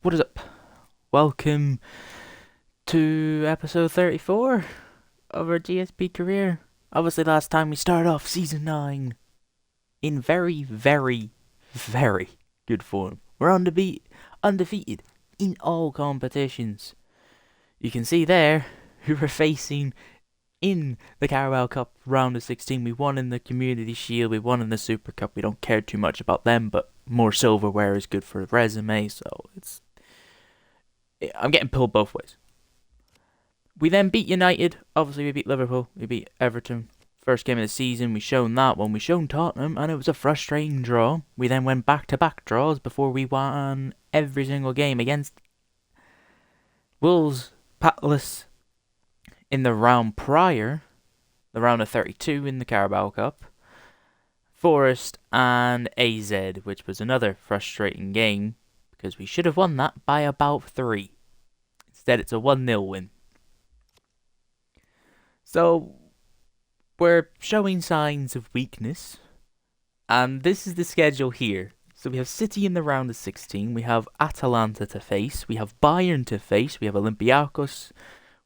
What is up? Welcome to episode 34 of our GSP career. Obviously, last time we started off season 9 in very, very, very good form. We're undefeated in all competitions. You can see there who we're facing in the Carabao Cup round of 16. We won in the Community Shield, we won in the Super Cup. We don't care too much about them, but more silverware is good for the resume, so I'm getting pulled both ways. We then beat United. Obviously, we beat Liverpool. We beat Everton. First game of the season, we shown that one. We shown Tottenham, and it was a frustrating draw. We then went back-to-back draws before we won every single game against Wolves, Palace in the round prior, the round of 32 in the Carabao Cup, Forest and AZ, which was another frustrating game because we should have won that by about 3. Instead, it's a 1-0 win. So, we're showing signs of weakness, and this is the schedule here. So we have City in the round of 16, we have Atalanta to face, we have Bayern to face, we have Olympiacos,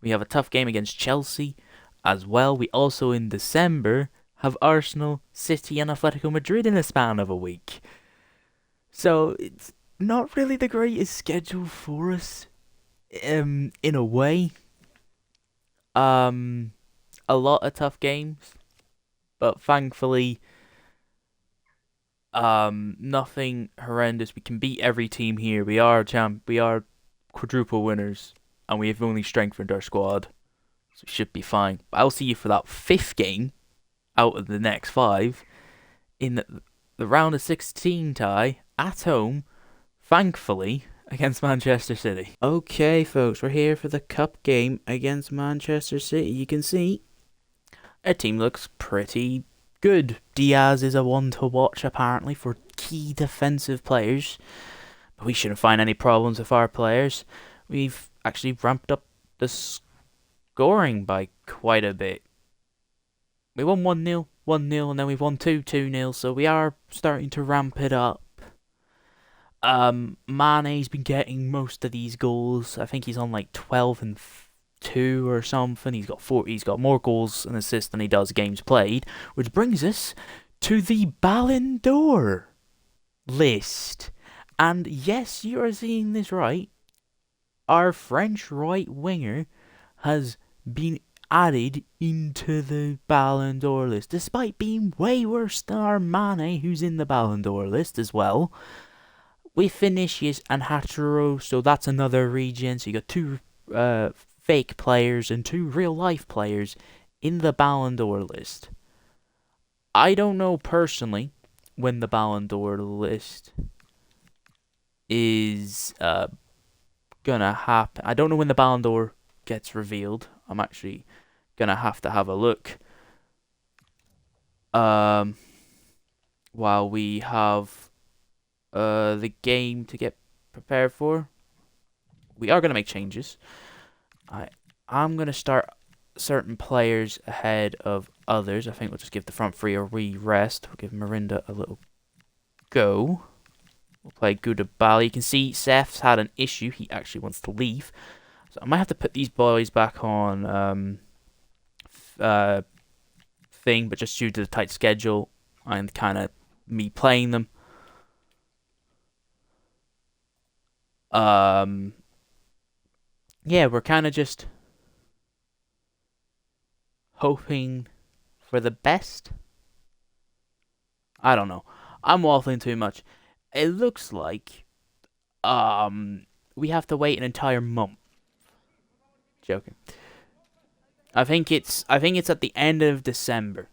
we have a tough game against Chelsea as well. We also, in December, have Arsenal, City and Atletico Madrid in a span of a week. So, it's not really the greatest schedule for us, in a way. A lot of tough games, but thankfully, nothing horrendous. We can beat every team here. We are quadruple winners, and we have only strengthened our squad, so we should be fine. I'll see you for that 5th game out of the next 5 in the round of 16 tie at home, thankfully, against Manchester City. Okay, folks, we're here for the cup game against Manchester City. You can see our team looks pretty good. Diaz is a one to watch, apparently, for key defensive players. But we shouldn't find any problems with our players. We've actually ramped up the scoring by quite a bit. We won 1-0, 1-0, and then we've won 2-0, so we are starting to ramp it up. Mane's been getting most of these goals. I think he's on like 12 and 2 or something. He's got more goals and assists than he does games played, which brings us to the Ballon d'Or list. And yes, you are seeing this right. Our French right winger has been added into the Ballon d'Or list, despite being way worse than our Mane, who's in the Ballon d'Or list as well. With Vinicius and Hatero, so that's another region. So you got 2 fake players and 2 real-life players in the Ballon d'Or list. I don't know personally when the Ballon d'Or list is gonna happen. I don't know when the Ballon d'Or gets revealed. I'm actually gonna have to have a look. While we have the game to get prepared for, we are gonna make changes. I'm going to start certain players ahead of others. I think we'll just give the front 3 a rest. We'll give Marinda a little go. We'll play Goudabali. You can see Seth's had an issue. He actually wants to leave. So I might have to put these boys back on thing, but just due to the tight schedule and kind of me playing them. Yeah, we're kind of just hoping for the best. I don't know. I'm waffling too much. It looks like we have to wait an entire month. Joking. I think it's at the end of December.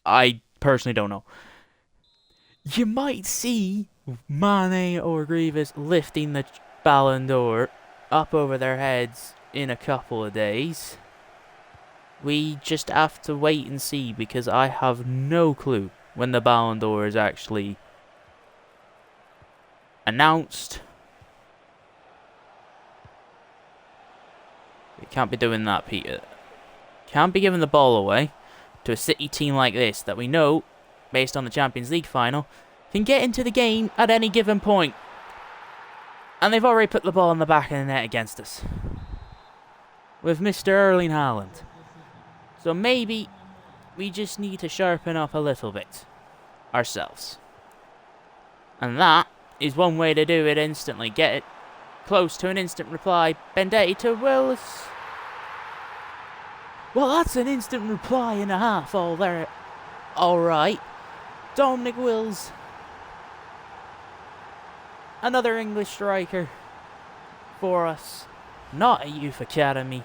I personally don't know. You might see Mane or Grievous lifting the Ballon d'Or up over their heads in a couple of days. We just have to wait and see, because I have no clue when the Ballon d'Or is actually announced. We can't be doing that, Peter. Can't be giving the ball away to a City team like this that we know, based on the Champions League final, can get into the game at any given point. And they've already put the ball in the back of the net against us. With Mr. Erling Haaland. So maybe we just need to sharpen up a little bit. Ourselves. And that is one way to do it instantly. Get it close to an instant reply. Bendetti to Willis. Well, that's an instant reply and a half all there. Alright. Dominic Wills. Another English striker for us. Not a youth academy.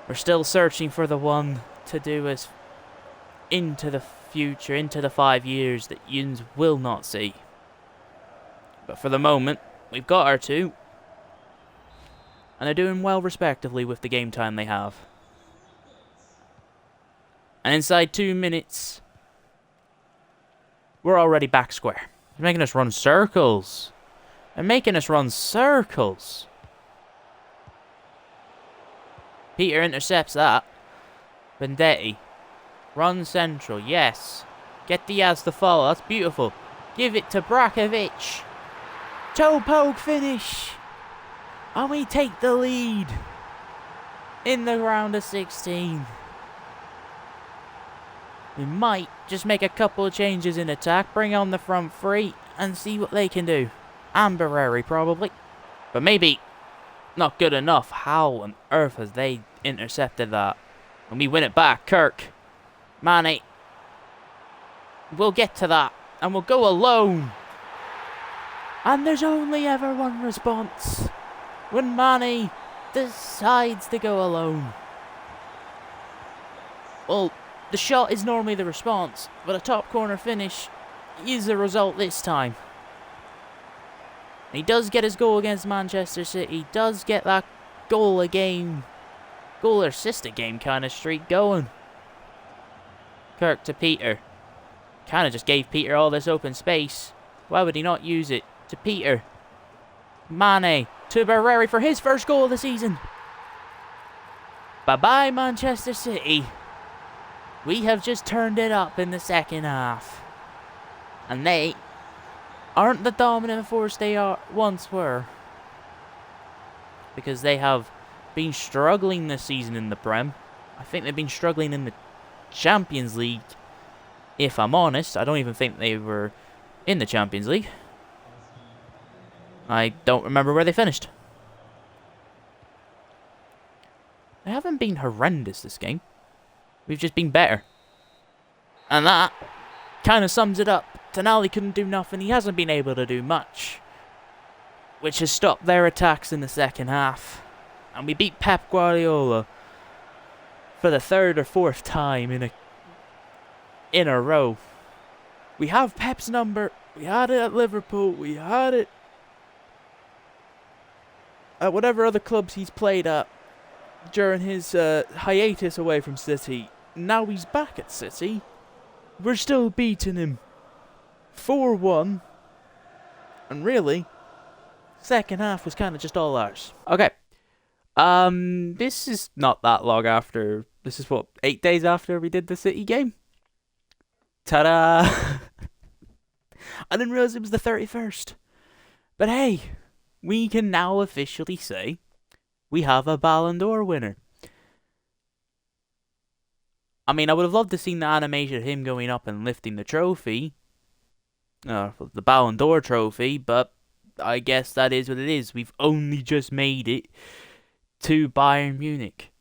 We're still searching for the one to do us into the future, into the 5 years that Yuns will not see. But for the moment, we've got our two. And they're doing well respectively with the game time they have. And inside 2 minutes, we're already back square. They're making us run circles. They're making us run circles. Peter intercepts that. Bendetti. Run central, yes. Get Diaz to follow, that's beautiful. Give it to Brakovic. Toe poke finish. And we take the lead. In the round of 16. We might just make a couple of changes in attack, bring on the front three, and see what they can do. And Barreri, probably. But maybe not good enough. How on earth has they intercepted that? When we win it back, Kirk. Mane. We'll get to that. And we'll go alone. And there's only ever one response. When Mane decides to go alone. Well, the shot is normally the response, but a top corner finish is the result this time. And he does get his goal against Manchester City. He does get that goal a game, goal or assist a game kind of streak going. Kirk to Peter. Kind of just gave Peter all this open space. Why would he not use it? To Peter. Mane to Barreri for his first goal of the season. Bye-bye, Manchester City. We have just turned it up in the second half. And they aren't the dominant force they once were. Because they have been struggling this season in the Prem. I think they've been struggling in the Champions League. If I'm honest, I don't even think they were in the Champions League. I don't remember where they finished. They haven't been horrendous this game. We've just been better. And that kind of sums it up. Tonali couldn't do nothing. He hasn't been able to do much. Which has stopped their attacks in the second half. And we beat Pep Guardiola for the third or fourth time in a row. We have Pep's number. We had it at Liverpool. We had it at whatever other clubs he's played at during his hiatus away from City. Now he's back at City. We're still beating him 4-1. And really, second half was kind of just all ours. Okay. This is not that long after. This is what, 8 days after we did the City game? Ta-da! I didn't realize it was the 31st. But hey, we can now officially say we have a Ballon d'Or winner. I mean, I would have loved to see the animation of him going up and lifting the trophy. The Ballon d'Or trophy, but I guess that is what it is. We've only just made it to Bayern Munich,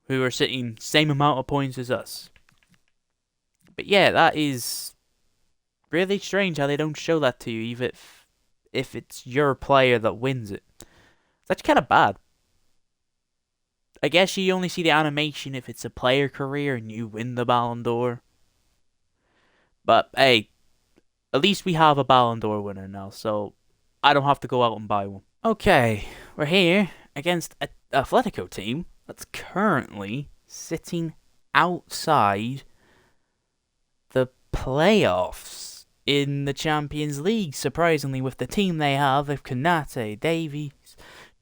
who are sitting same amount of points as us. But yeah, that is really strange how they don't show that to you, even if it's your player that wins it. That's kind of bad. I guess you only see the animation if it's a player career and you win the Ballon d'Or. But hey, at least we have a Ballon d'Or winner now, so I don't have to go out and buy one. Okay, we're here against an Atletico team that's currently sitting outside the playoffs in the Champions League. Surprisingly, with the team they have Konate, Davies,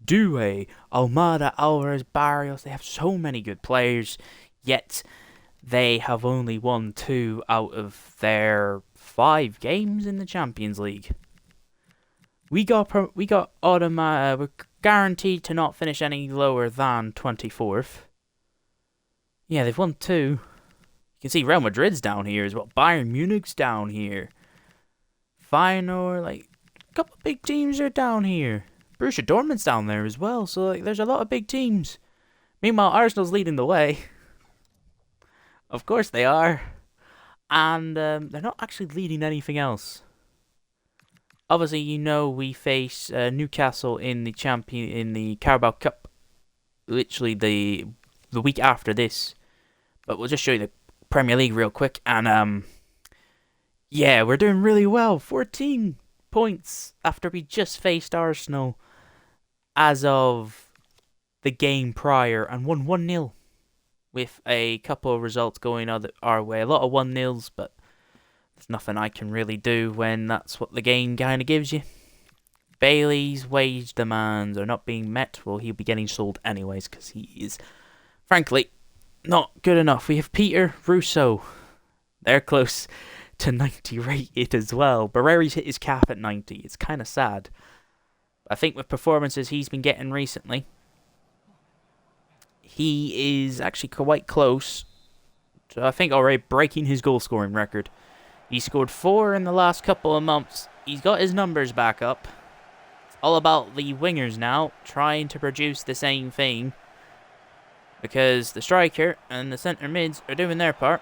Doué, Almada, Alvarez, Barrios, they have so many good players, yet they have only won 2 out of their 5 games in the Champions League. we got automatic. We're guaranteed to not finish any lower than 24th. Yeah, they've won 2. You can see Real Madrid's down here as well. Bayern Munich's down here. Feyenoord, like, a couple of big teams are down here. Borussia Dortmund's down there as well. So, like, there's a lot of big teams. Meanwhile, Arsenal's leading the way. Of course they are. And they're not actually leading anything else. Obviously, you know we face Newcastle in the Carabao Cup, literally the week after this. But we'll just show you the Premier League real quick, and yeah, we're doing really well. 14 points after we just faced Arsenal as of the game prior, and won 1-0 with a couple of results going our way. A lot of 1-0s, but there's nothing I can really do when that's what the game kind of gives you. Bailey's wage demands are not being met. Well, he'll be getting sold anyways because he is, frankly, not good enough. We have Peter Russo. They're close to 90 rated as well. Barreri's hit his cap at 90. It's kind of sad. I think with performances he's been getting recently, he is actually quite close to, I think, already breaking his goal scoring record. He scored 4 in the last couple of months. He's got his numbers back up. It's all about the wingers now, trying to produce the same thing. Because the striker and the centre mids are doing their part.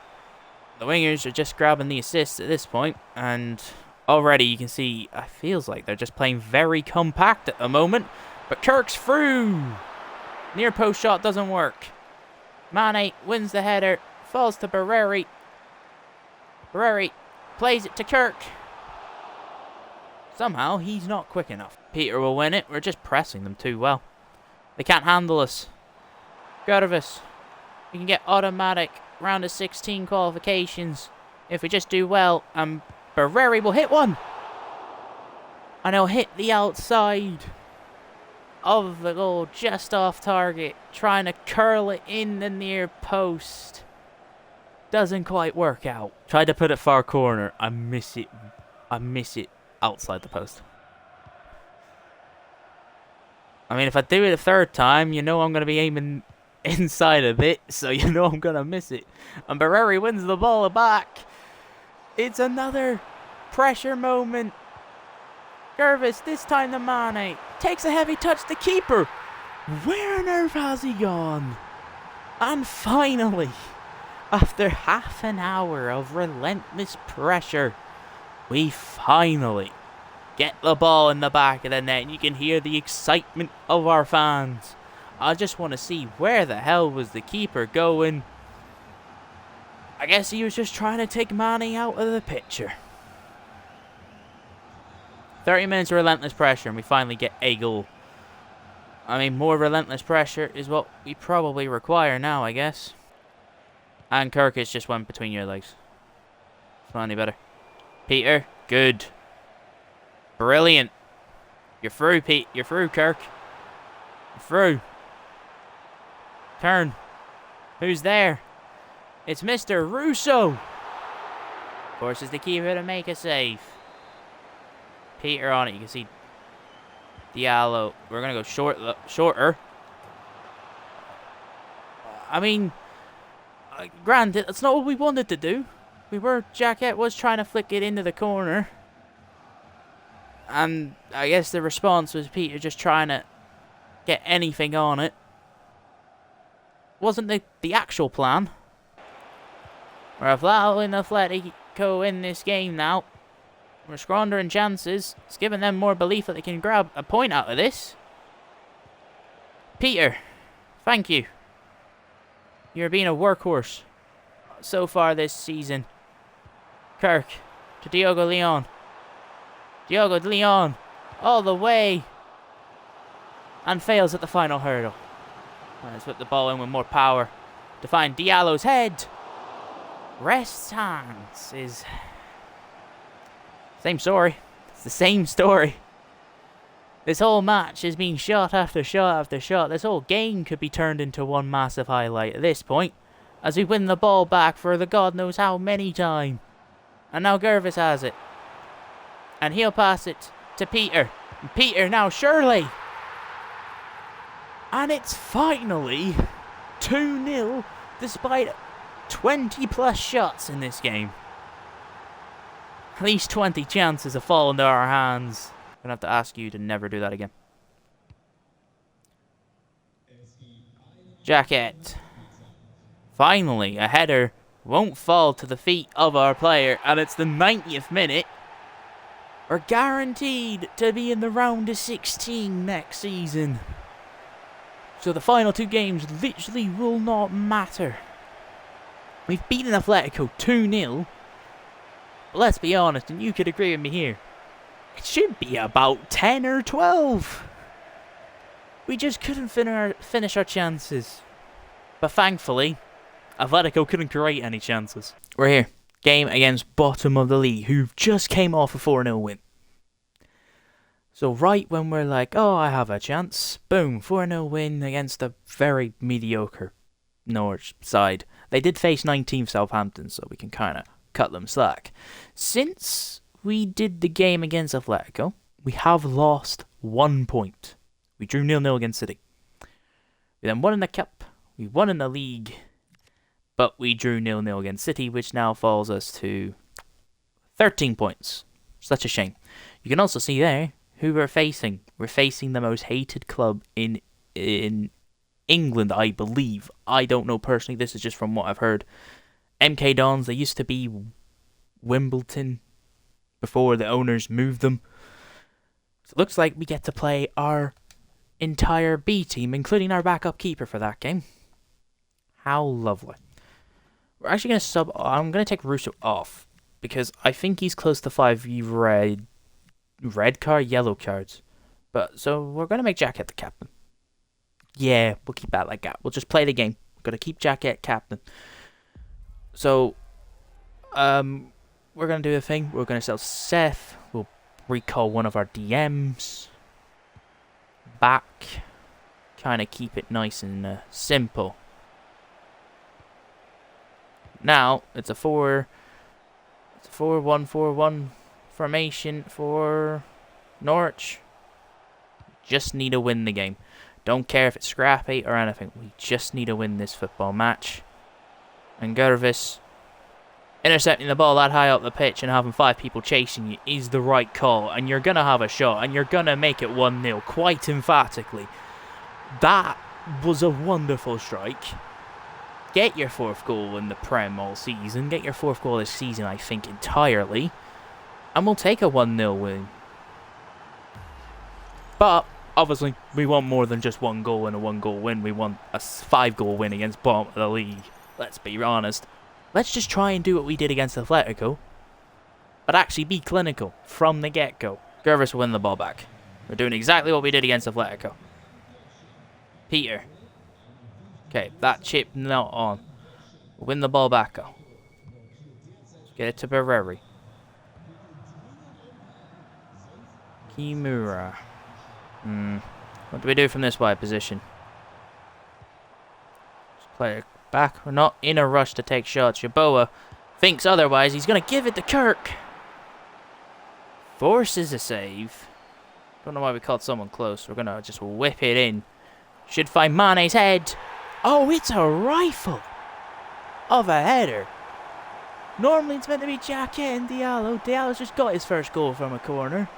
The wingers are just grabbing the assists at this point. And already you can see, it feels like they're just playing very compact at the moment. But Kirk's through. Near post shot doesn't work. Mane wins the header. Falls to Barreri. Barreri plays it to Kirk. Somehow, he's not quick enough. Peter will win it. We're just pressing them too well. They can't handle us. Gervis. We can get automatic round of 16 qualifications if we just do well. And Barreri will hit one. And he'll hit the outside of the goal, just off target. Trying to curl it in the near post. Doesn't quite work out. Tried to put it far corner. I miss it. I miss it outside the post. I mean, if I do it a third time, you know I'm going to be aiming inside a bit, so you know I'm going to miss it. And Barreri wins the ball back. It's another pressure moment. Gervis, this time the Mane, takes a heavy touch to keeper. Where on earth has he gone? And finally, after half an hour of relentless pressure, we finally get the ball in the back of the net. And you can hear the excitement of our fans. I just want to see where the hell was the keeper going. I guess he was just trying to take Mane out of the picture. 30 minutes of relentless pressure and we finally get a goal. I mean, more relentless pressure is what we probably require now, I guess. And Kirkus just went between your legs. It's not any better. Peter, good. Brilliant. You're through, Pete. You're through, Kirk. You're through. Turn. Who's there? It's Mr. Russo. Of course, it's the keeper to make a save. Peter on it. You can see Diallo. We're going to go shorter. I mean, granted, that's not what we wanted to do. Jacket was trying to flick it into the corner. And I guess the response was Peter just trying to get anything on it. Wasn't the actual plan. We're allowing Atletico in this game now. We're squandering chances. It's giving them more belief that they can grab a point out of this. Peter, thank you. You're being a workhorse so far this season. Kirk to Diogo Leon. Diogo Leon all the way. And fails at the final hurdle. Let's put the ball in with more power to find Diallo's head. Rest hands is... Same story. It's the same story. This whole match has been shot after shot after shot. This whole game could be turned into one massive highlight at this point. As we win the ball back for the God knows how many time. And now Gervis has it. And he'll pass it to Peter. Peter now, surely. And it's finally 2-0 despite 20 plus shots in this game. At least 20 chances have fallen to our hands. I'm going to have to ask you to never do that again. Jacket. Finally, a header won't fall to the feet of our player, and it's the 90th minute. We're guaranteed to be in the round of 16 next season. So the final 2 games literally will not matter. We've beaten Atletico 2-0. But let's be honest, and you could agree with me here, it should be about 10 or 12. We just couldn't finish our chances. But thankfully, Atletico couldn't create any chances. We're here. Game against bottom of the league, who just came off a 4-0 win. So right when we're like, oh, I have a chance, boom, 4-0 win against a very mediocre Norwich side. They did face 19th Southampton, so we can kind of cut them slack. Since we did the game against Atletico, we have lost 1 point. We drew 0-0 against City. We then won in the Cup, we won in the league, but we drew 0-0 against City, which now falls us to 13 points. Such a shame. You can also see there who we're facing. We're facing the most hated club in England, I believe. I don't know personally. This is just from what I've heard. MK Dons, they used to be Wimbledon before the owners moved them. So it looks like we get to play our entire B team, including our backup keeper for that game. How lovely. We're actually going to sub... I'm going to take Russo off, because I think he's close to 5 yellow cards. But so we're going to make Jacket the captain. Yeah, we'll keep that like that. We'll just play the game. We're going to keep Jacket captain. So, we're going to do a thing. We're going to sell Seth. We'll recall one of our DMs back. Kind of keep it nice and simple. Now, it's a 4-1-4-1 formation for Norwich. Just need to win the game. Don't care if it's scrappy or anything. We just need to win this football match. And Gervis intercepting the ball that high up the pitch and having 5 people chasing you is the right call. And you're going to have a shot. And you're going to make it 1-0 quite emphatically. That was a wonderful strike. Get your 4th goal in the Prem all season. Get your 4th goal this season, I think, entirely. And we'll take a 1-0 win. But, obviously, we want more than just 1 goal and a 1-goal win. We want a 5-goal win against bottom of the league. Let's be honest. Let's just try and do what we did against Atletico. But actually be clinical from the get-go. Gervis will win the ball back. We're doing exactly what we did against Atletico. Peter. Okay, that chip not on. We'll win the ball back, though. Get it to Barreri. Kimura. What do we do from this wide position? Just play it back. We're not in a rush to take shots. Yeboah thinks otherwise. He's going to give it to Kirk. Forces a save. Don't know why we caught someone close. We're going to just whip it in. Should find Mane's head. Oh, it's a rifle of a header. Normally it's meant to be Jacket and Diallo. Diallo's just got his first goal from a corner.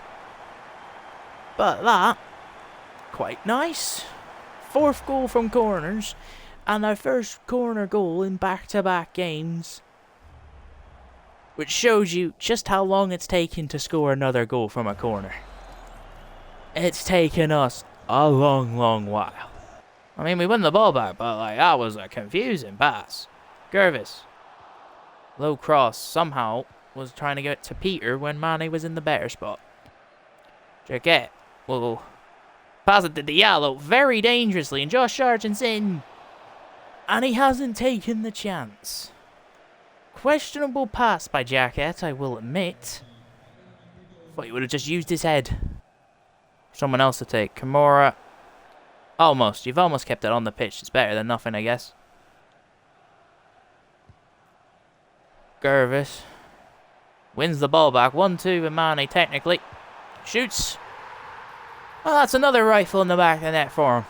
But that, quite nice. 4th goal from corners. And our first corner goal in back-to-back games. Which shows you just how long it's taken to score another goal from a corner. It's taken us a long, long while. I mean, we won the ball back, but like that was a confusing pass. Gervis. Low cross somehow was trying to get to Peter when Mane was in the better spot. Jacket will pass it to Diallo very dangerously, and Josh Sargent's in. And he hasn't taken the chance. Questionable pass by Jacket, I will admit. Thought he would have just used his head. Someone else to take. Kimura. Almost. You've almost kept it on the pitch. It's better than nothing, I guess. Gervis wins the ball back. 1-2 with Mane, technically. Shoots. Well, that's another rifle in the back of the net for him.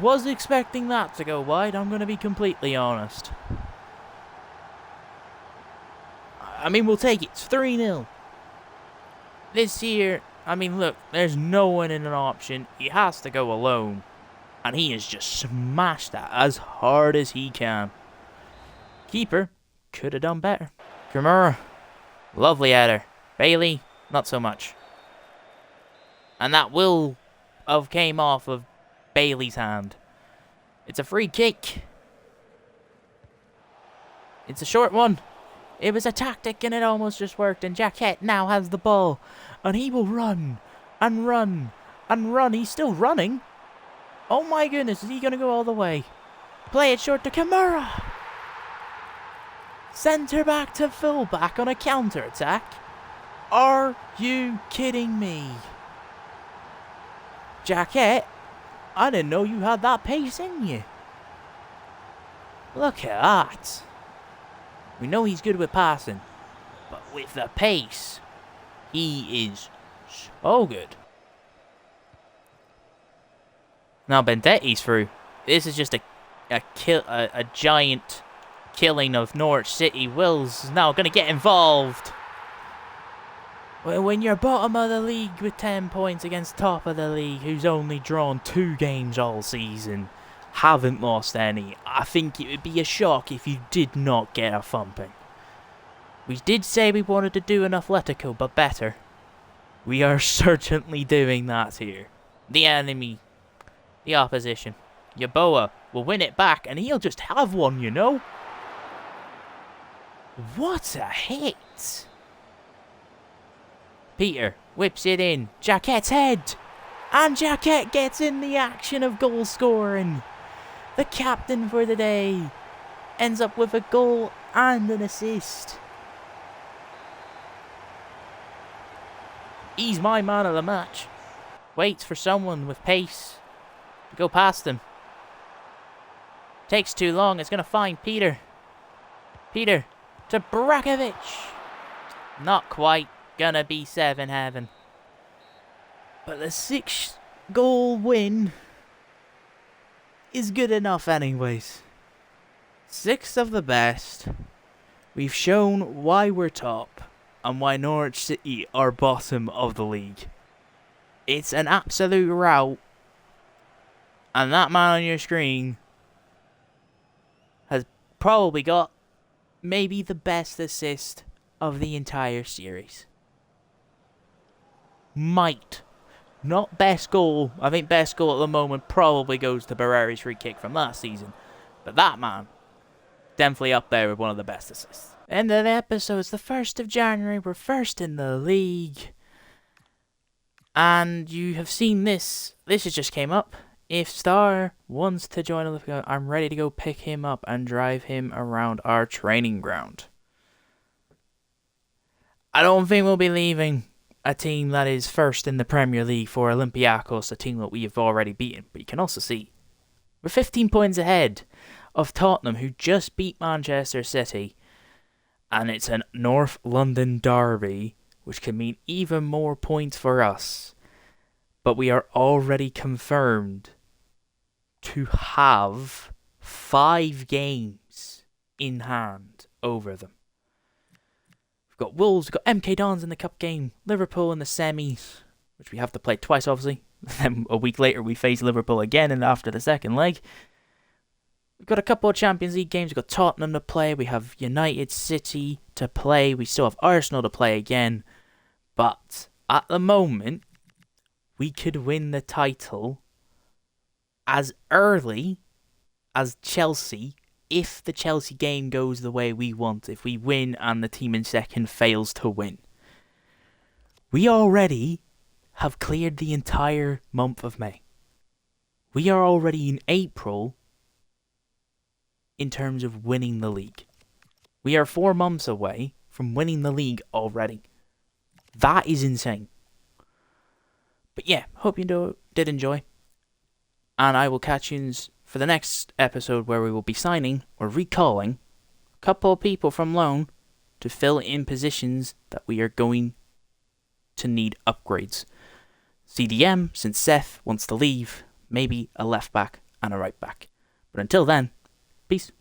Was expecting that to go wide, I'm going to be completely honest. I mean, we'll take it. It's 3-0. This here, I mean, look, there's no one in an option. He has to go alone. And he has just smashed that as hard as he can. Keeper could have done better. Kimura, lovely header. Bailey, not so much. And that will have came off of Bailey's hand. It's a free kick. It's a short one. It was a tactic and it almost just worked. And Jaquette now has the ball. And he will run and run and run. He's still running. Oh my goodness, is he going to go all the way? Play it short to Kimura. Centre back to full back on a counter attack. Are you kidding me? Jaquette, I didn't know you had that pace in you. Look at that. We know he's good with passing, but with the pace, he is so good. Now Bendetti's through. This is just a giant killing of Norwich City. Wills is now going to get involved. When you're bottom of the league with 10 points against top of the league, who's only drawn 2 games all season, haven't lost any, I think it would be a shock if you did not get a thumping. We did say we wanted to do an Atletico, but better. We are certainly doing that here. The enemy, the opposition, Yeboah will win it back, and he'll just have one, you know. What a hit! Peter whips it in. Jaquette's head. And Jaquette gets in the action of goal scoring. The captain for the day ends up with a goal and an assist. He's my man of the match. Waits for someone with pace to go past him. Takes too long. It's going to find Peter. Peter to Brakovic. Not quite. Gonna be 7 heaven. But the 6-goal win is good enough anyways. 6th of the best. We've shown why we're top and why Norwich City are bottom of the league. It's an absolute rout. And that man on your screen has probably got maybe the best assist of the entire series. Might. Not best goal. I think best goal at the moment probably goes to Barreri's free kick from last season. But that man, definitely up there with one of the best assists. End of the episode. It's the 1st of January. We're first in the league. And you have seen this. This has just came up. If Star wants to join us, I'm ready to go pick him up and drive him around our training ground. I don't think we'll be leaving a team that is first in the Premier League for Olympiacos, a team that we have already beaten. But you can also see we're 15 points ahead of Tottenham, who just beat Manchester City. And it's a North London derby, which can mean even more points for us. But we are already confirmed to have 5 games in hand over them. We've got Wolves, we've got MK Dons in the cup game, Liverpool in the semis, which we have to play twice obviously. Then a week later we face Liverpool again and after the second leg. We've got a couple of Champions League games, we've got Tottenham to play, we have United City to play, we still have Arsenal to play again. But at the moment, we could win the title as early as Chelsea if the Chelsea game goes the way we want, if we win and the team in second fails to win. We already have cleared the entire month of May. We are already in April in terms of winning the league. We are 4 months away from winning the league already. That is insane. But yeah, hope you did enjoy. And I will catch you for the next episode where we will be signing or recalling a couple of people from loan to fill in positions that we are going to need upgrades. CDM, since Seth wants to leave, maybe a left back and a right back. But until then, peace.